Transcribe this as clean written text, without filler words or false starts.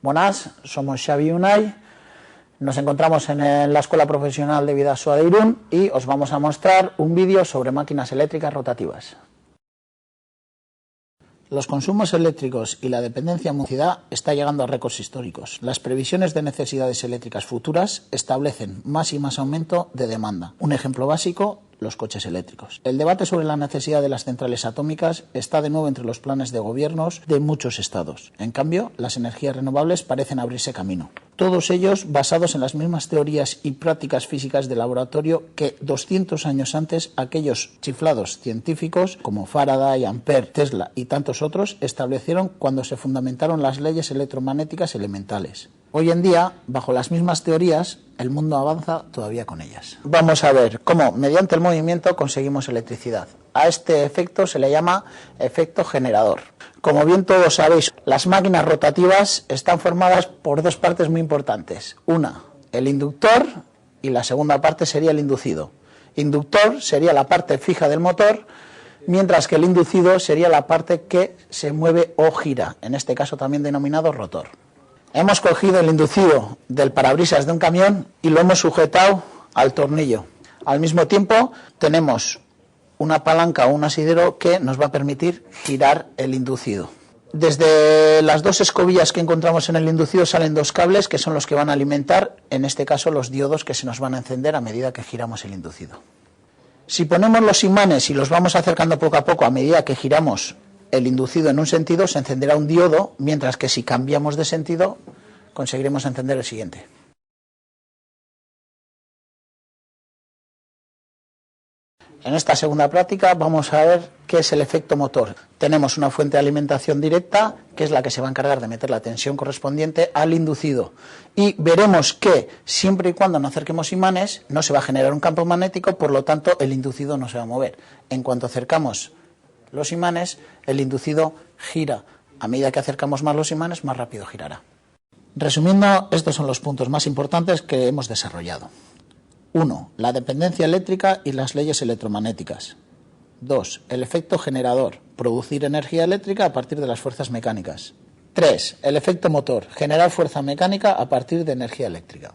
Buenas, somos Xavi y Unai, nos encontramos en la Escuela Profesional de Bidasoa de Irún y os vamos a mostrar un vídeo sobre máquinas eléctricas rotativas. Los consumos eléctricos y la dependencia en movilidad está llegando a récords históricos. Las previsiones de necesidades eléctricas futuras establecen más y más aumento de demanda. Un ejemplo básico, los coches eléctricos. El debate sobre la necesidad de las centrales atómicas está de nuevo entre los planes de gobiernos de muchos estados. En cambio, las energías renovables parecen abrirse camino. Todos ellos basados en las mismas teorías y prácticas físicas de laboratorio que 200 años antes aquellos chiflados científicos como Faraday, Ampère, Tesla y tantos otros establecieron cuando se fundamentaron las leyes electromagnéticas elementales. Hoy en día, bajo las mismas teorías, el mundo avanza todavía con ellas. Vamos a ver cómo, mediante el movimiento, conseguimos electricidad. A este efecto se le llama efecto generador. Como bien todos sabéis, las máquinas rotativas están formadas por dos partes muy importantes. Una, el inductor, y la segunda parte sería el inducido. Inductor sería la parte fija del motor, mientras que el inducido sería la parte que se mueve o gira, en este caso también denominado rotor. Hemos cogido el inducido del parabrisas de un camión y lo hemos sujetado al tornillo. Al mismo tiempo tenemos una palanca o un asidero que nos va a permitir girar el inducido. Desde las dos escobillas que encontramos en el inducido salen dos cables que son los que van a alimentar, en este caso, los diodos que se nos van a encender a medida que giramos el inducido. Si ponemos los imanes y los vamos acercando poco a poco a medida que giramos el inducido en un sentido, se encenderá un diodo, mientras que si cambiamos de sentido conseguiremos encender el siguiente. En esta segunda práctica vamos a ver qué es el efecto motor. Tenemos una fuente de alimentación directa, que es la que se va a encargar de meter la tensión correspondiente al inducido. Y veremos que, siempre y cuando no acerquemos imanes, no se va a generar un campo magnético, por lo tanto el inducido no se va a mover. En cuanto acercamos los imanes, el inducido gira. A medida que acercamos más los imanes, más rápido girará. Resumiendo, estos son los puntos más importantes que hemos desarrollado. 1. La dependencia eléctrica y las leyes electromagnéticas. 2. El efecto generador, producir energía eléctrica a partir de las fuerzas mecánicas. 3. El efecto motor, generar fuerza mecánica a partir de energía eléctrica.